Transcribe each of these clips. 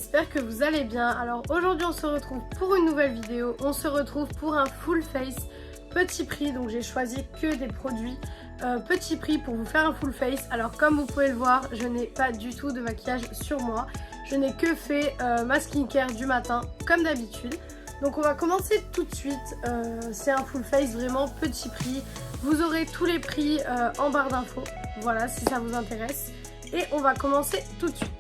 j'espère que vous allez bien. Alors aujourd'hui on se retrouve pour une nouvelle vidéo, on se retrouve pour un full face petit prix. Donc j'ai choisi que des produits petit prix pour vous faire un full face. Alors comme vous pouvez le voir, je n'ai pas du tout de maquillage sur moi. Je n'ai que fait ma skincare du matin comme d'habitude. Donc on va commencer tout de suite, c'est un full face vraiment petit prix. Vous aurez tous les prix en barre d'infos, voilà si ça vous intéresse. Et on va commencer tout de suite.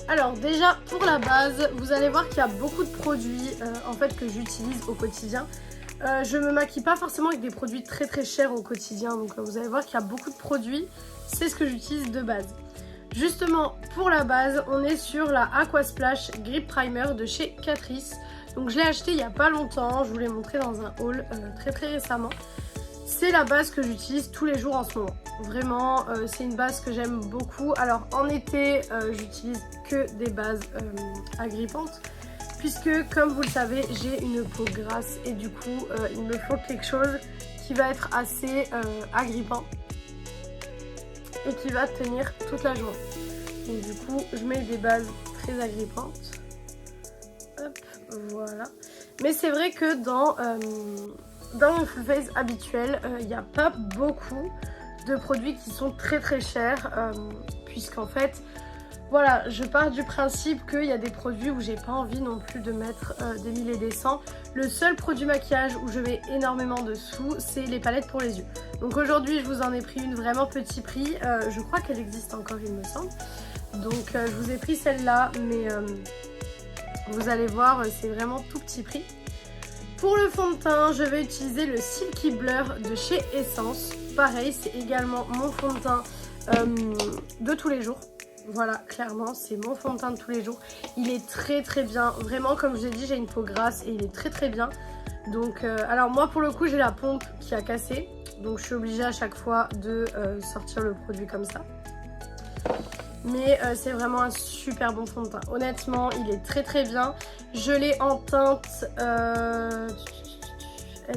Alors déjà pour la base, vous allez voir qu'il y a beaucoup de produits en fait que j'utilise au quotidien. Je me maquille pas forcément avec des produits très chers au quotidien, donc vous allez voir qu'il y a beaucoup de produits, c'est ce que j'utilise de base. Justement pour la base, on est sur la Aqua Splash Grip Primer de chez Catrice. Donc je l'ai acheté il n'y a pas longtemps, je vous l'ai montré dans un haul très récemment. C'est la base que j'utilise tous les jours en ce moment. Vraiment, c'est une base que j'aime beaucoup. Alors en été, j'utilise que des bases agrippantes. Puisque comme vous le savez, j'ai une peau grasse et du coup, il me faut quelque chose qui va être assez agrippant. Et qui va tenir toute la journée. Donc du coup, je mets des bases très agrippantes. Hop, voilà. Mais c'est vrai que dans mon full face habituel, il n'y a pas beaucoup de produits qui sont très chers. Puisqu'en fait, voilà, je pars du principe qu'il y a des produits où j'ai pas envie non plus de mettre des 1000 et des 100. Le seul produit maquillage où je mets énormément de sous, c'est les palettes pour les yeux. Donc aujourd'hui, je vous en ai pris une vraiment petit prix. Je crois qu'elle existe encore, il me semble. Donc je vous ai pris celle-là, mais vous allez voir, c'est vraiment tout petit prix. Pour le fond de teint, je vais utiliser le Silky Blur de chez Essence. Pareil, c'est également mon fond de teint de tous les jours. Voilà, clairement, c'est mon fond de teint de tous les jours. Il est très bien. Vraiment, comme je vous ai dit, j'ai une peau grasse et il est très bien. Donc, alors moi, pour le coup, j'ai la pompe qui a cassé. Donc, je suis obligée à chaque fois de sortir le produit comme ça. Mais c'est vraiment un super bon fond de teint. Honnêtement, il est très bien. Je l'ai en teinte... Elle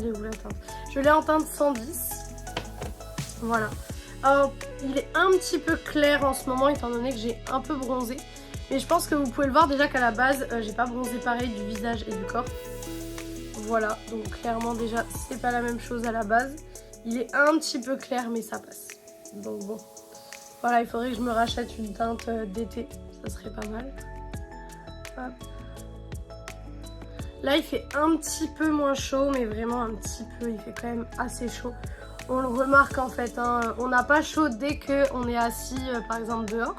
est où la teinte? Je l'ai en teinte 110. Voilà. Alors, il est un petit peu clair en ce moment étant donné que j'ai un peu bronzé. Mais je pense que vous pouvez le voir déjà qu'à la base, j'ai pas bronzé pareil du visage et du corps. Voilà, donc clairement déjà, c'est pas la même chose à la base. Il est un petit peu clair mais ça passe. Donc bon. Voilà, il faudrait que je me rachète une teinte d'été, ça serait pas mal. Hop. Là, il fait un petit peu moins chaud, mais vraiment un petit peu, il fait quand même assez chaud. On le remarque en fait, hein. On n'a pas chaud dès qu'on est assis, par exemple, dehors.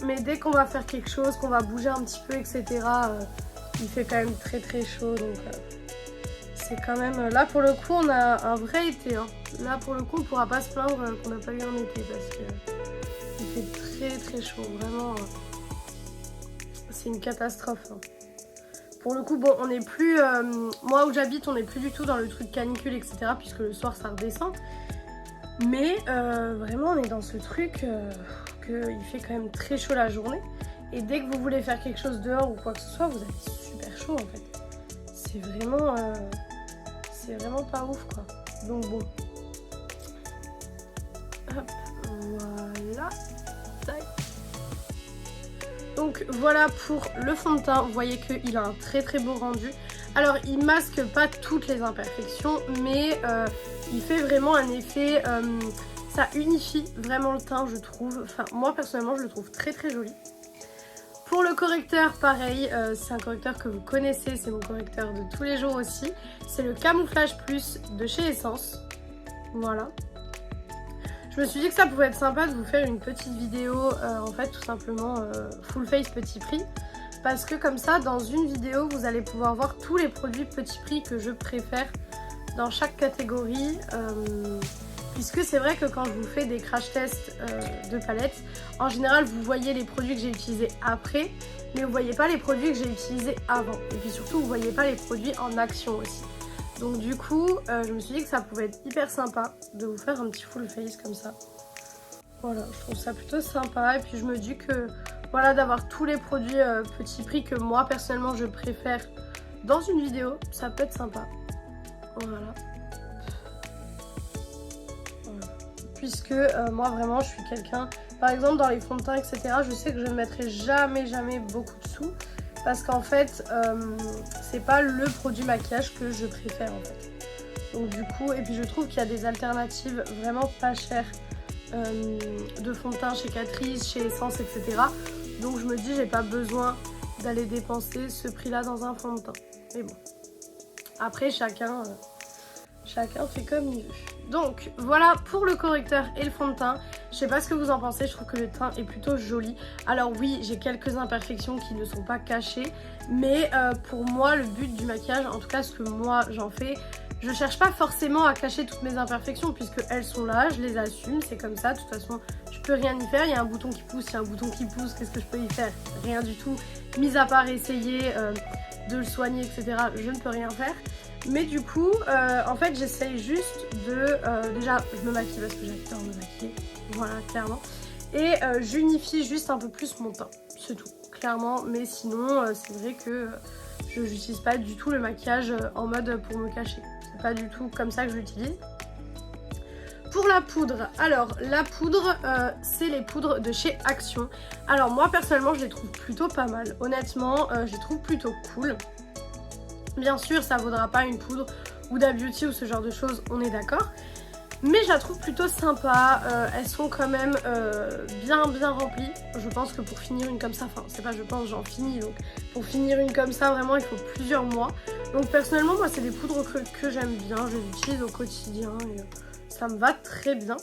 Mais dès qu'on va faire quelque chose, qu'on va bouger un petit peu, etc., il fait quand même très chaud, donc... C'est quand même... Là pour le coup on a un vrai été, hein. Là pour le coup on pourra pas se plaindre qu'on n'a pas eu un été parce que il fait très chaud, vraiment. C'est une catastrophe, hein. Pour le coup bon on n'est plus... moi où j'habite on n'est plus du tout dans le truc canicule etc. puisque le soir ça redescend. Mais vraiment on est dans ce truc qu'il fait quand même très chaud la journée. Et dès que vous voulez faire quelque chose dehors ou quoi que ce soit, vous avez super chaud en fait. C'est vraiment pas ouf quoi. Donc bon. Hop, voilà. Tac. Donc voilà pour le fond de teint. Vous voyez qu'il a un très beau rendu. Alors il masque pas toutes les imperfections, mais il fait vraiment un effet... ça unifie vraiment le teint, je trouve. Enfin moi personnellement je le trouve très joli. Pour le correcteur, pareil, c'est un correcteur que vous connaissez, c'est mon correcteur de tous les jours aussi. C'est le Camouflage Plus de chez Essence. Voilà. Je me suis dit que ça pouvait être sympa de vous faire une petite vidéo, en fait, tout simplement full face petit prix. Parce que comme ça, dans une vidéo, vous allez pouvoir voir tous les produits petit prix que je préfère dans chaque catégorie. Puisque c'est vrai que quand je vous fais des crash tests de palettes, en général vous voyez les produits que j'ai utilisés après, mais vous voyez pas les produits que j'ai utilisés avant. Et puis surtout vous voyez pas les produits en action aussi. Donc du coup, je me suis dit que ça pouvait être hyper sympa de vous faire un petit full face comme ça. Voilà, je trouve ça plutôt sympa. Et puis je me dis que voilà, d'avoir tous les produits petit prix que moi personnellement je préfère dans une vidéo, ça peut être sympa. Voilà. puisque moi vraiment je suis quelqu'un, par exemple dans les fonds de teint etc, je sais que je ne mettrai jamais beaucoup de sous parce qu'en fait c'est pas le produit maquillage que je préfère en fait. Donc du coup, et puis je trouve qu'il y a des alternatives vraiment pas chères de fond de teint chez Catrice, chez Essence etc. Donc je me dis j'ai pas besoin d'aller dépenser ce prix là dans un fond de teint. Mais bon, après chacun fait comme il veut. Donc voilà pour le correcteur et le fond de teint. Je sais pas ce que vous en pensez, je trouve que le teint est plutôt joli. Alors oui, j'ai quelques imperfections qui ne sont pas cachées, mais pour moi le but du maquillage, en tout cas ce que moi j'en fais, je cherche pas forcément à cacher toutes mes imperfections puisque elles sont là, je les assume, c'est comme ça, de toute façon je peux rien y faire. Il y a un bouton qui pousse, il y a un bouton qui pousse, qu'est-ce que je peux y faire? Rien du tout, mis à part essayer de le soigner etc, je ne peux rien faire. Mais du coup, en fait, j'essaye juste de... déjà, je me maquille parce que j'adore me maquiller, voilà, clairement. Et j'unifie juste un peu plus mon teint, c'est tout, clairement. Mais sinon, c'est vrai que je n'utilise pas du tout le maquillage en mode pour me cacher. C'est pas du tout comme ça que je l'utilise. Pour la poudre, alors la poudre, c'est les poudres de chez Action. Alors moi, personnellement, je les trouve plutôt pas mal. Honnêtement, je les trouve plutôt cool. Bien sûr, ça vaudra pas une poudre Huda Beauty ou ce genre de choses, on est d'accord. Mais je la trouve plutôt sympa, elles sont quand même bien remplies. Je pense que pour finir une comme ça, enfin c'est pas je pense, j'en finis. Donc pour finir une comme ça, vraiment il faut plusieurs mois. Donc personnellement, moi c'est des poudres que j'aime bien, je les utilise au quotidien et ça me va très bien.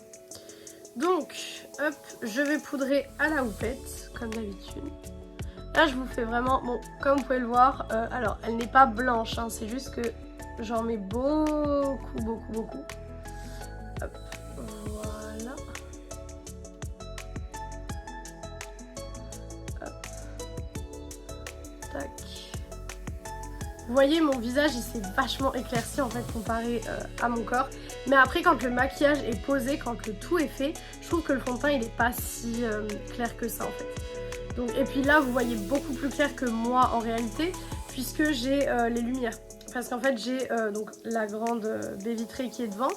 Donc hop, je vais poudrer à la houppette, comme d'habitude. Là je vous fais vraiment, bon comme vous pouvez le voir, alors elle n'est pas blanche, hein, c'est juste que j'en mets beaucoup. Hop, voilà. Hop. Tac. Vous voyez mon visage il s'est vachement éclairci en fait comparé à mon corps. Mais après quand le maquillage est posé, quand le tout est fait, je trouve que le fond de teint il est pas si clair que ça en fait. Donc, et puis là vous voyez beaucoup plus clair que moi en réalité puisque j'ai les lumières. Parce qu'en fait j'ai donc la grande baie vitrée qui est devant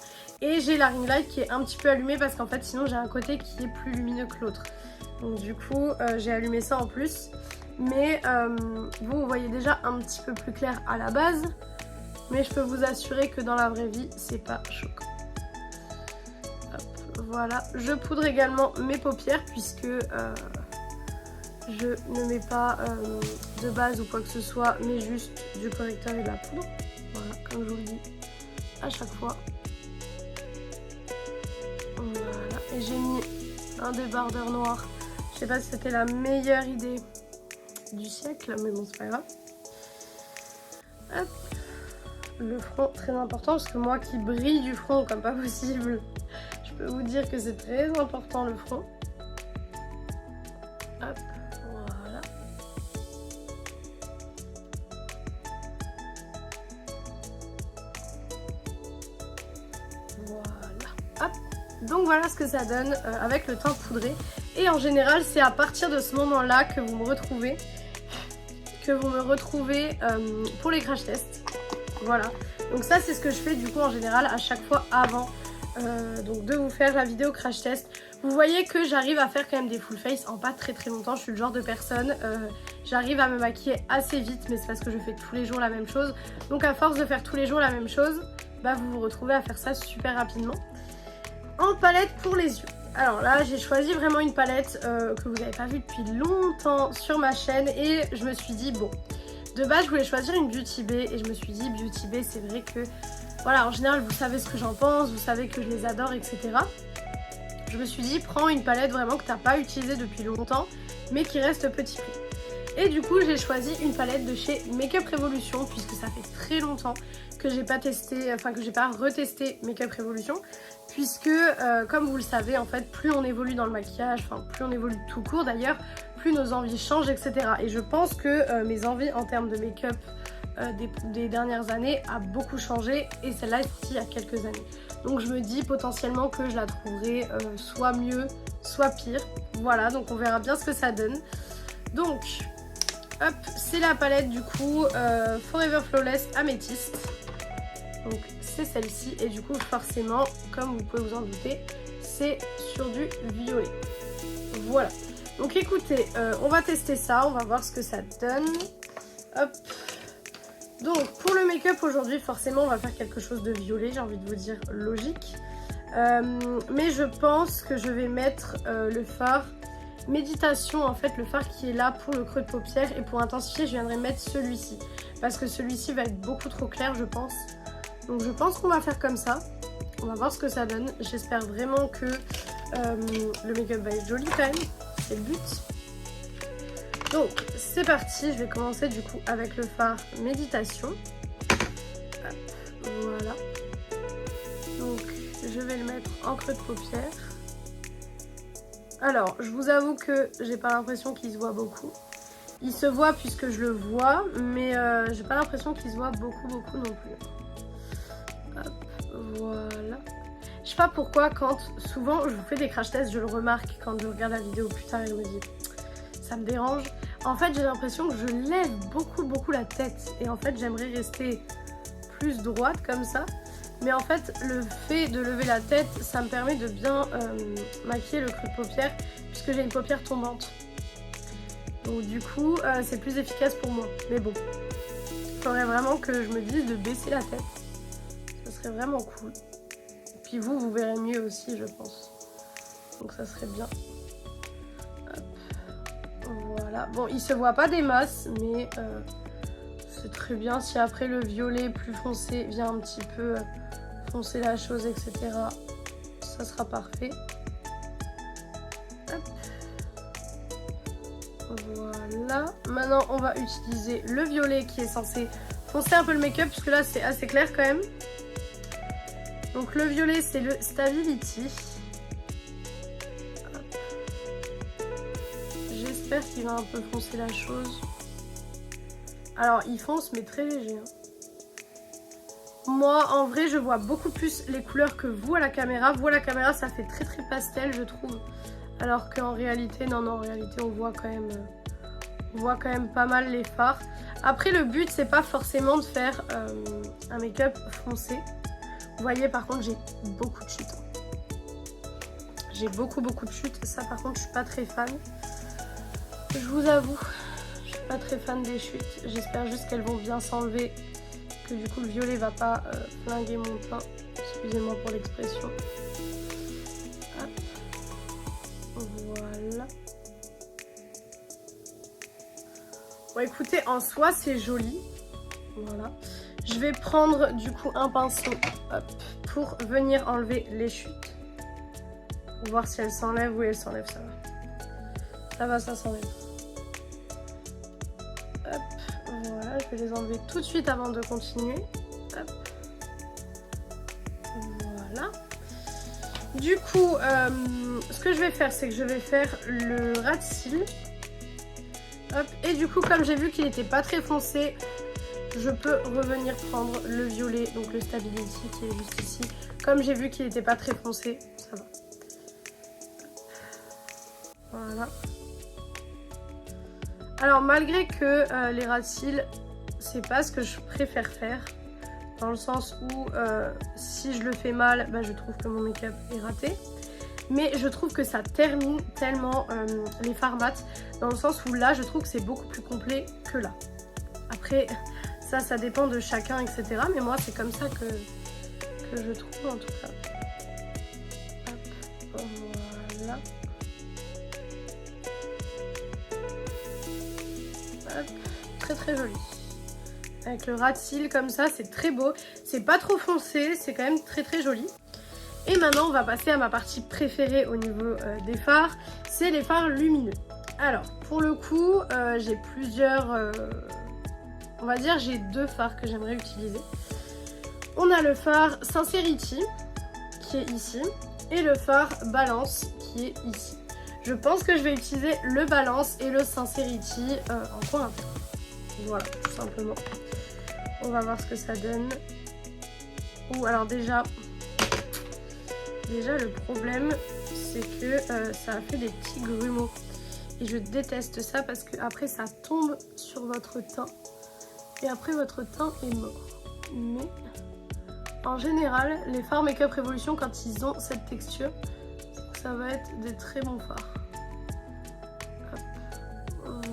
et j'ai la ring light qui est un petit peu allumée parce qu'en fait sinon j'ai un côté qui est plus lumineux que l'autre. Donc du coup j'ai allumé ça en plus. Mais vous voyez déjà un petit peu plus clair à la base. Mais je peux vous assurer que dans la vraie vie c'est pas choquant. Hop, voilà, je poudre également mes paupières puisque je ne mets pas de base ou quoi que ce soit, mais juste du correcteur et de la poudre. Voilà, comme je vous le dis à chaque fois. Voilà, et j'ai mis un débardeur noir. Je sais pas si c'était la meilleure idée du siècle, mais bon, c'est pas grave. Hop, le front, très important, parce que moi qui brille du front comme pas possible, je peux vous dire que c'est très important le front. Hop. Voilà. Hop. Donc voilà ce que ça donne avec le teint poudré. Et en général, c'est à partir de ce moment-là que vous me retrouvez. Pour les crash tests. Voilà. Donc ça, c'est ce que je fais du coup en général à chaque fois avant donc de vous faire la vidéo crash test. Vous voyez que j'arrive à faire quand même des full face en pas très longtemps. Je suis le genre de personne, j'arrive à me maquiller assez vite, mais c'est parce que je fais tous les jours la même chose. Donc à force de faire tous les jours la même chose, bah vous vous retrouvez à faire ça super rapidement. En palette pour les yeux. Alors là j'ai choisi vraiment une palette que vous n'avez pas vue depuis longtemps sur ma chaîne. Et je me suis dit bon, de base je voulais choisir une Beauty Bay. Et je me suis dit Beauty Bay c'est vrai que voilà, en général vous savez ce que j'en pense, vous savez que je les adore etc. Je me suis dit prends une palette vraiment que tu n'as pas utilisée depuis longtemps mais qui reste petit prix. Et du coup j'ai choisi une palette de chez Makeup Revolution puisque ça fait très longtemps que j'ai pas testé, enfin que j'ai pas retesté Makeup Revolution. Puisque comme vous le savez en fait plus on évolue dans le maquillage, enfin plus on évolue tout court d'ailleurs, plus nos envies changent etc. Et je pense que mes envies en termes de make-up des dernières années a beaucoup changé et celle-là est sortie il y a quelques années. Donc je me dis potentiellement que je la trouverai soit mieux, soit pire. Voilà, donc on verra bien ce que ça donne. Donc hop, c'est la palette du coup Forever Flawless Amethyst. Donc c'est celle-ci et du coup forcément, comme vous pouvez vous en douter, c'est sur du violet. Voilà. Donc écoutez, on va tester ça, on va voir ce que ça donne. Hop. Donc pour le make-up aujourd'hui, forcément on va faire quelque chose de violet, j'ai envie de vous dire logique. Mais je pense que je vais mettre le fard méditation, en fait le fard qui est là pour le creux de paupière, et pour intensifier je viendrai mettre celui-ci parce que celui-ci va être beaucoup trop clair je pense. Donc je pense qu'on va faire comme ça, on va voir ce que ça donne. J'espère vraiment que le make-up va être joli quand même, c'est le but. Donc c'est parti, je vais commencer du coup avec le fard méditation. Hop, voilà. Donc je vais le mettre en creux de paupière. Alors, je vous avoue que j'ai pas l'impression qu'il se voit beaucoup. Il se voit puisque je le vois, mais j'ai pas l'impression qu'il se voit beaucoup non plus. Hop, voilà. Je sais pas pourquoi quand souvent je vous fais des crash tests, je le remarque quand je regarde la vidéo plus tard et je me dis ça me dérange. En fait, j'ai l'impression que je lève beaucoup la tête et en fait, j'aimerais rester plus droite comme ça. Mais en fait, le fait de lever la tête, ça me permet de bien maquiller le creux de paupière puisque j'ai une paupière tombante. Donc du coup, c'est plus efficace pour moi. Mais bon, il faudrait vraiment que je me dise de baisser la tête. Ça serait vraiment cool. Et puis vous verrez mieux aussi, je pense. Donc ça serait bien. Hop. Voilà. Bon, il se voit pas des masses, mais c'est très bien. Si après le violet plus foncé vient un petit peu foncer la chose, etc., ça sera parfait. Hop. Voilà. Maintenant, on va utiliser le violet qui est censé foncer un peu le make-up, puisque là, c'est assez clair quand même. Donc, le violet, c'est le Stability. J'espère qu'il va un peu foncer la chose. Alors, il fonce, mais très léger. Hein. Moi, en vrai, je vois beaucoup plus les couleurs que vous à la caméra. Vous, à la caméra, ça fait très pastel, je trouve. Alors qu'en réalité, non, en réalité, on voit quand même pas mal les fards. Après, le but, c'est pas forcément de faire un make-up foncé. Vous voyez, par contre, j'ai beaucoup de chutes. J'ai beaucoup de chutes. Ça, par contre, je suis pas très fan. Je vous avoue, je suis pas très fan des chutes. J'espère juste qu'elles vont bien s'enlever. Que du coup le violet va pas flinguer mon teint, excusez-moi pour l'expression. Voilà. Bon écoutez, en soi c'est joli. Voilà. Je vais prendre du coup un pinceau pour venir enlever les chutes. Pour voir si elles s'enlèvent. Oui, elles s'enlèvent, ça va. Ça s'enlève. Hop. Voilà, je vais les enlever tout de suite avant de continuer. Hop. Voilà. Du coup, ce que je vais faire, c'est que je vais faire le ras de cils. Hop. Et du coup, comme j'ai vu qu'il n'était pas très foncé, je peux revenir prendre le violet, donc le Stability qui est juste ici. Comme j'ai vu qu'il n'était pas très foncé, ça va. Voilà. Alors malgré que les ras de cils, c'est pas ce que je préfère faire, dans le sens où si je le fais mal, bah, je trouve que mon make-up est raté. Mais je trouve que ça termine tellement les fards mat, dans le sens où là je trouve que c'est beaucoup plus complet que là. Après ça dépend de chacun, etc. Mais moi c'est comme ça que je trouve en tout cas. Hop, voilà. Hop, très joli. Avec le ras de cils comme ça, c'est très beau. C'est pas trop foncé, c'est quand même très joli. Et maintenant, on va passer à ma partie préférée au niveau des fards. C'est les fards lumineux. Alors, pour le coup, j'ai plusieurs... on va dire, j'ai deux fards que j'aimerais utiliser. On a le fard Sincerity, qui est ici. Et le fard Balance, qui est ici. Je pense que je vais utiliser le Balance et le Sincerity en coin interne. Voilà, tout simplement. On va voir ce que ça donne. Ou alors déjà le problème, c'est que ça a fait des petits grumeaux. Et je déteste ça parce que après ça tombe sur votre teint. Et après votre teint est mort. Mais en général, les fards Make-up Revolution, quand ils ont cette texture, ça va être des très bons fards. Hop.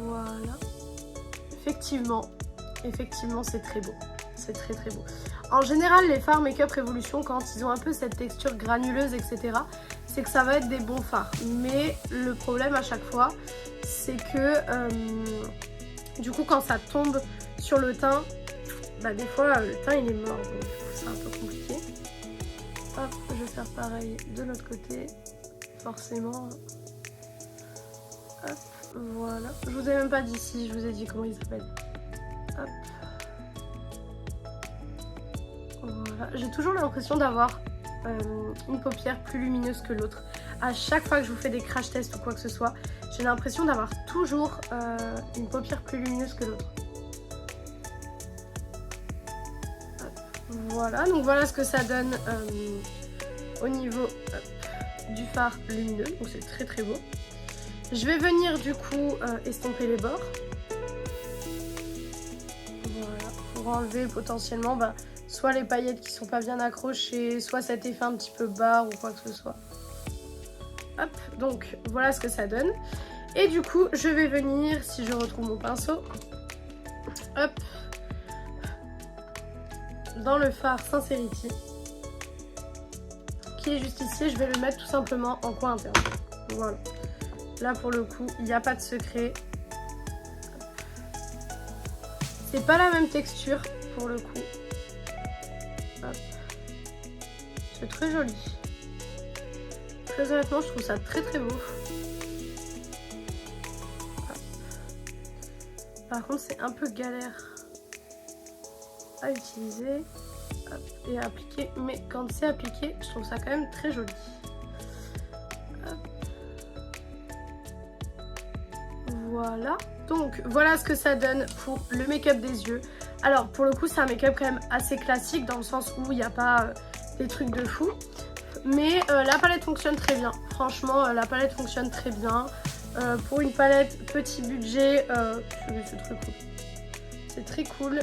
Voilà. Effectivement, c'est très beau. C'est très beau. En général, les fards Make-up Revolution, quand ils ont un peu cette texture granuleuse, etc., c'est que ça va être des bons fards. Mais le problème à chaque fois, c'est que du coup, quand ça tombe sur le teint, bah, des fois, le teint il est mort. Donc du coup, c'est un peu compliqué. Hop, je vais faire pareil de l'autre côté. Forcément. Hop, voilà. Je vous ai même pas dit si, je vous ai dit comment il s'appelle. Hop. Voilà. J'ai toujours l'impression d'avoir une paupière plus lumineuse que l'autre. À chaque fois que je vous fais des crash tests ou quoi que ce soit, j'ai l'impression d'avoir toujours une paupière plus lumineuse que l'autre. Voilà, donc voilà ce que ça donne au niveau du fard lumineux, donc c'est très beau. Je vais venir du coup estomper les bords. Voilà, pour enlever potentiellement soit les paillettes qui sont pas bien accrochées, soit cet effet un petit peu barre ou quoi que ce soit. Hop, donc voilà ce que ça donne. Et du coup, je vais venir, si je retrouve mon pinceau, hop, dans le fard Sincerity, qui est juste ici. Je vais le mettre tout simplement en coin interne. Voilà. Là pour le coup, il n'y a pas de secret. C'est pas la même texture pour le coup. C'est très joli. Très honnêtement, je trouve ça très beau. Hop. Par contre, c'est un peu galère à utiliser. Hop, et à appliquer. Mais quand c'est appliqué, je trouve ça quand même très joli. Hop. Voilà. Donc, voilà ce que ça donne pour le make-up des yeux. Alors, pour le coup, c'est un make-up quand même assez classique dans le sens où il n'y a pas des trucs de fou. Mais la palette fonctionne très bien. Franchement, la palette fonctionne très bien. Pour une palette petit budget, c'est très cool. C'est très cool.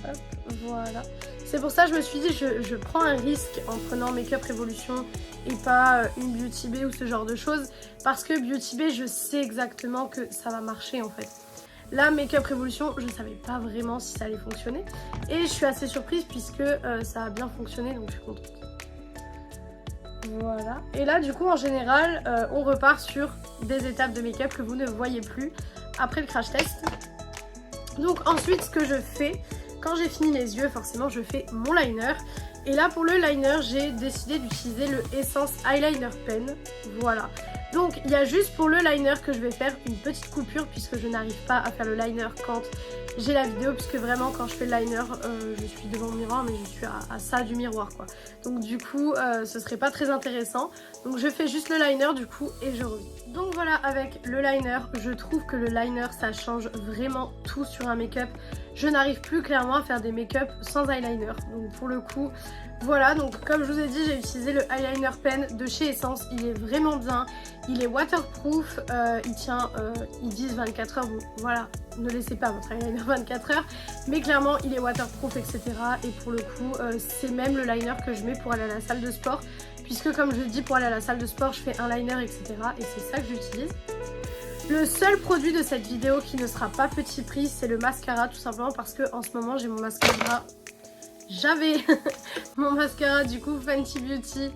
Hop, voilà. C'est pour ça que je me suis dit, je prends un risque en prenant Make-up Revolution et pas une Beauty Bay ou ce genre de choses. Parce que Beauty Bay, je sais exactement que ça va marcher en fait. Là, Make-up Revolution, je ne savais pas vraiment si ça allait fonctionner. Et je suis assez surprise puisque ça a bien fonctionné, donc je suis contente. Voilà. Et là, du coup, en général, on repart sur des étapes de make-up que vous ne voyez plus après le crash test. Donc ensuite, ce que je fais, quand j'ai fini mes yeux, forcément, je fais mon liner. Et là, pour le liner, j'ai décidé d'utiliser le Essence Eyeliner Pen. Voilà. Donc, il y a juste pour le liner que je vais faire une petite coupure puisque je n'arrive pas à faire le liner quand j'ai la vidéo, puisque vraiment quand je fais le liner, je suis devant le miroir mais je suis à ça du miroir quoi. Donc du coup, ce serait pas très intéressant. Donc je fais juste le liner du coup et je reviens. Donc voilà, avec le liner, je trouve que le liner ça change vraiment tout sur un make-up. Je n'arrive plus clairement à faire des make-up sans eyeliner. Donc pour le coup, voilà, donc comme je vous ai dit, j'ai utilisé le eyeliner pen de chez Essence. Il est vraiment bien, il est waterproof, il tient, ils disent 24 heures, bon voilà, ne laissez pas votre eyeliner 24 heures, mais clairement il est waterproof, etc. Et pour le coup, c'est même le liner que je mets pour aller à la salle de sport, puisque comme je dis, pour aller à la salle de sport, je fais un liner, etc. Et c'est ça que j'utilise. Le seul produit de cette vidéo qui ne sera pas petit prix, c'est le mascara, tout simplement parce que en ce moment j'ai mon mascara. J'avais mon mascara du coup Fenty Beauty,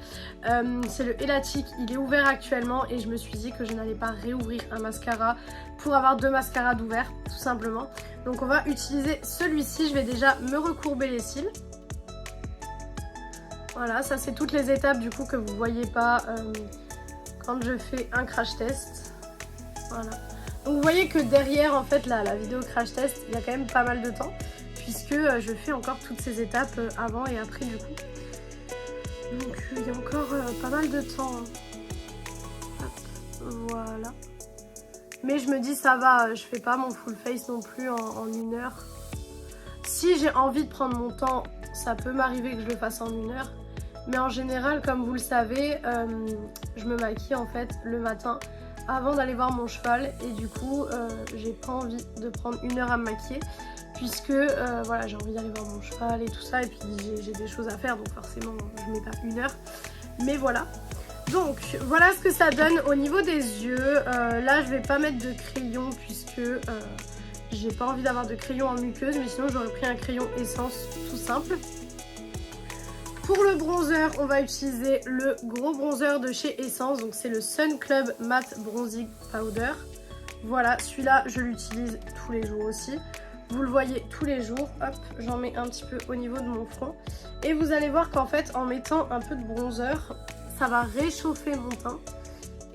c'est le Elatic, il est ouvert actuellement et je me suis dit que je n'allais pas réouvrir un mascara pour avoir deux mascaras d'ouvert tout simplement. Donc on va utiliser celui-ci, je vais déjà me recourber les cils. Voilà, ça c'est toutes les étapes du coup que vous voyez pas quand je fais un crash test. Voilà. Donc vous voyez que derrière en fait la vidéo crash test, il y a quand même pas mal de temps. Puisque je fais encore toutes ces étapes avant et après du coup. Donc il y a encore pas mal de temps. Hop, voilà. Mais je me dis ça va, je fais pas mon full face non plus en une heure. Si j'ai envie de prendre mon temps, ça peut m'arriver que je le fasse en une heure. Mais en général, comme vous le savez, je me maquille en fait le matin avant d'aller voir mon cheval. Et du coup, j'ai pas envie de prendre une heure à me maquiller. puisque voilà, j'ai envie d'aller voir mon cheval et tout ça, et puis j'ai des choses à faire, donc forcément je mets pas 1 heure, mais voilà. Donc voilà ce que ça donne au niveau des yeux. Là je vais pas mettre de crayon puisque j'ai pas envie d'avoir de crayon en muqueuse, mais sinon j'aurais pris un crayon essence tout simple. Pour le bronzer, on va utiliser le gros bronzer de chez Essence, donc c'est le Sun Club Matte Bronzing Powder. Voilà, celui-là je l'utilise tous les jours aussi. Vous le voyez tous les jours, hop, j'en mets un petit peu au niveau de mon front. Et vous allez voir qu'en fait, en mettant un peu de bronzer, ça va réchauffer mon teint.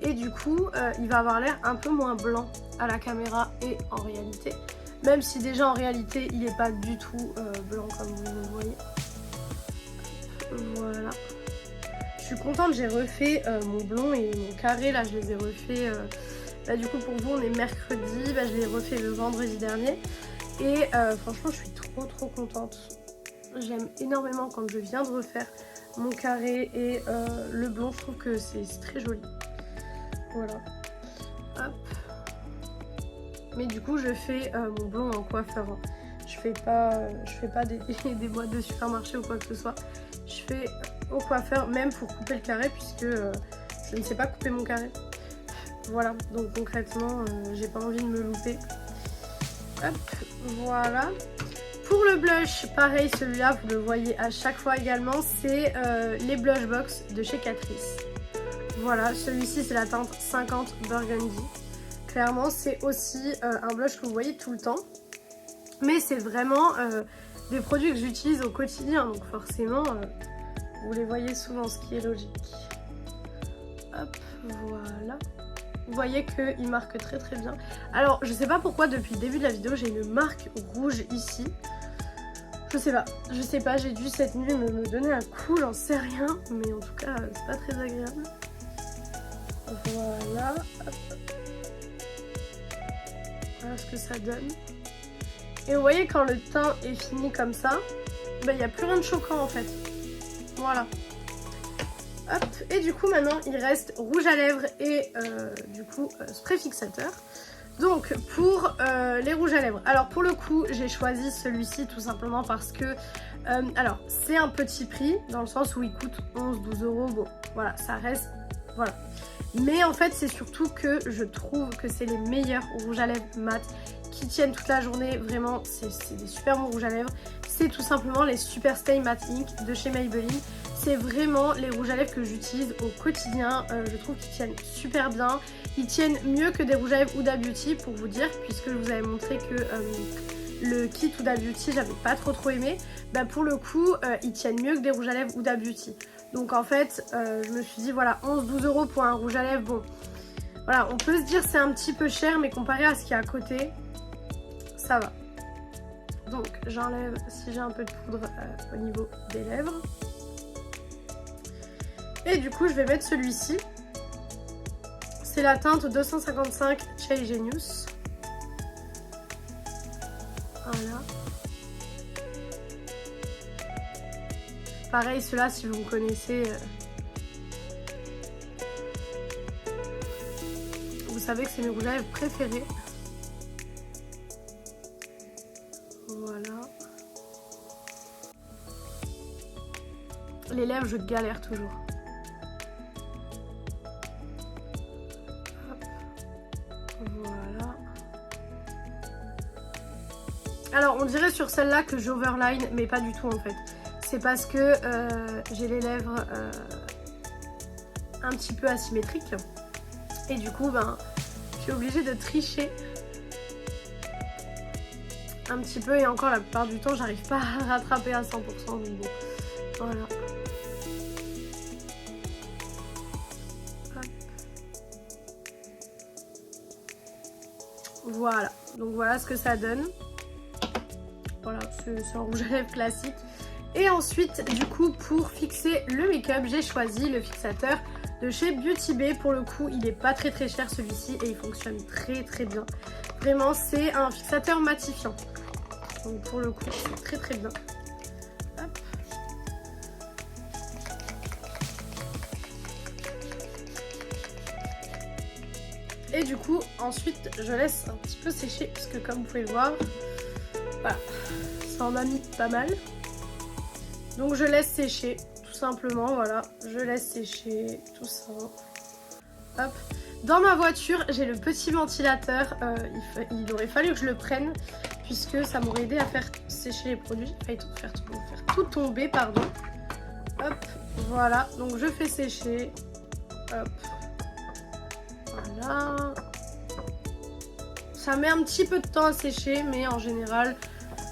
Et du coup, il va avoir l'air un peu moins blanc à la caméra et en réalité. Même si déjà en réalité, il n'est pas du tout blanc comme vous le voyez. Voilà. Je suis contente, j'ai refait mon blond et mon carré, là je les ai refaits. Du coup pour vous on est mercredi, je l'ai refait le vendredi dernier. Et franchement je suis trop contente. J'aime énormément quand je viens de refaire mon carré et le blond, je trouve que c'est très joli. Voilà. Hop. Mais du coup je fais mon blond en coiffeur. Je fais pas des boîtes de supermarché ou quoi que ce soit. Je fais au coiffeur, même pour couper le carré, puisque je ne sais pas couper mon carré. Voilà, donc concrètement, j'ai pas envie de me louper. Hop, voilà. Pour le blush, pareil, celui-là, vous le voyez à chaque fois également, c'est les Blush Box de chez Catrice. Voilà, celui-ci, c'est la teinte 50 Burgundy. Clairement, c'est aussi un blush que vous voyez tout le temps. Mais c'est vraiment des produits que j'utilise au quotidien, donc forcément, vous les voyez souvent, ce qui est logique. Hop, voilà. Vous voyez qu'il marque très bien. Alors, je sais pas pourquoi, depuis le début de la vidéo, j'ai une marque rouge ici. Je sais pas, j'ai dû cette nuit me donner un coup, j'en sais rien. Mais en tout cas, c'est pas très agréable. Voilà. Hop. Voilà ce que ça donne. Et vous voyez, quand le teint est fini comme ça, il n'y a plus rien de choquant en fait. Voilà. Hop. Et du coup maintenant il reste rouge à lèvres et du coup spray fixateur. Donc pour les rouges à lèvres, alors pour le coup j'ai choisi celui-ci tout simplement parce que alors c'est un petit prix dans le sens où il coûte 11-12 €. Bon voilà, ça reste, voilà. Mais en fait c'est surtout que je trouve que c'est les meilleurs rouges à lèvres mat qui tiennent toute la journée. Vraiment c'est des super bons rouges à lèvres. C'est tout simplement les Super Stay Matte Ink de chez Maybelline. C'est vraiment les rouges à lèvres que j'utilise au quotidien. Je trouve qu'ils tiennent super bien. Ils tiennent mieux que des rouges à lèvres Huda Beauty pour vous dire, puisque je vous avais montré que le kit Huda Beauty j'avais pas trop aimé. Pour le coup ils tiennent mieux que des rouges à lèvres Huda Beauty. Donc en fait je me suis dit voilà, 11-12 € pour un rouge à lèvres. Bon voilà, on peut se dire c'est un petit peu cher, mais comparé à ce qu'il y a à côté, ça va. Donc j'enlève si j'ai un peu de poudre au niveau des lèvres. Et du coup je vais mettre celui-ci. C'est la teinte 255 Shea Genius. Voilà. Pareil, ceux-là si vous connaissez, vous savez que c'est mes rouges à lèvres préférés. Voilà. Les lèvres, je galère toujours. Hop. Voilà. Alors, on dirait sur celle-là que j'overline, mais pas du tout en fait. C'est parce que j'ai les lèvres un petit peu asymétriques. Et du coup, je suis obligée de tricher un petit peu, et encore la plupart du temps j'arrive pas à rattraper à 100%, donc bon, voilà. Hop. Voilà, donc voilà ce que ça donne. Voilà, c'est un rouge à lèvres classique. Et ensuite du coup pour fixer le make-up, j'ai choisi le fixateur de chez Beauty Bay. Pour le coup il est pas très cher celui-ci et il fonctionne très bien. Vraiment c'est un fixateur matifiant. Donc pour le coup c'est très bien. Hop. Et du coup ensuite je laisse un petit peu sécher, puisque comme vous pouvez le voir, Voilà, ça en a mis pas mal. Donc je laisse sécher, tout simplement, voilà. Je laisse sécher tout ça. Hop. Dans ma voiture, j'ai le petit ventilateur. Il aurait fallu que je le prenne, puisque ça m'aurait aidé à faire sécher les produits. Faire tout tomber, pardon. Hop, voilà. Donc je fais sécher. Hop. Voilà. Ça met un petit peu de temps à sécher, mais en général,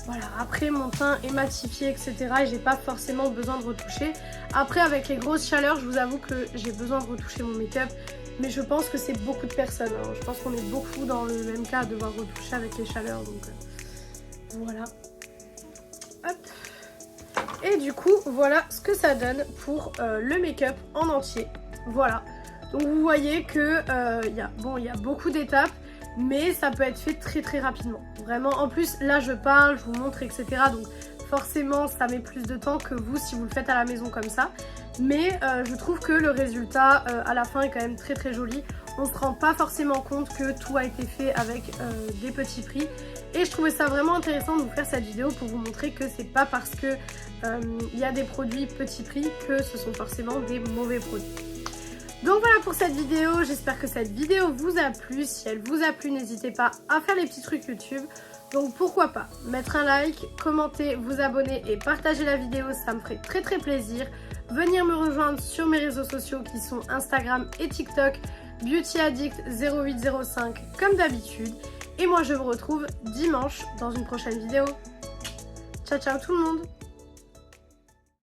voilà. Après, mon teint est matifié, etc. Et j'ai pas forcément besoin de retoucher. Après, avec les grosses chaleurs, je vous avoue que j'ai besoin de retoucher mon make-up. Mais je pense que c'est beaucoup de personnes. Hein. Je pense qu'on est beaucoup dans le même cas à devoir retoucher avec les chaleurs. Donc voilà. Hop. Et du coup, voilà ce que ça donne pour le make-up en entier. Voilà. Donc vous voyez que il y a beaucoup d'étapes. Mais ça peut être fait très très rapidement. Vraiment, en plus, là je parle, je vous montre, etc. Donc forcément, ça met plus de temps que vous si vous le faites à la maison comme ça. Mais je trouve que le résultat à la fin est quand même très très joli. On ne se rend pas forcément compte que tout a été fait avec des petits prix. Et je trouvais ça vraiment intéressant de vous faire cette vidéo pour vous montrer que c'est pas parce que il y a des produits petits prix que ce sont forcément des mauvais produits. Donc voilà pour cette vidéo, j'espère que cette vidéo vous a plu. Si elle vous a plu, n'hésitez pas à faire les petits trucs YouTube. Donc pourquoi pas mettre un like, commenter, vous abonner et partager la vidéo, ça me ferait très très plaisir. Venir me rejoindre sur mes réseaux sociaux qui sont Instagram et TikTok, BeautyAddict0805 comme d'habitude. Et moi je vous retrouve dimanche dans une prochaine vidéo. Ciao ciao tout le monde!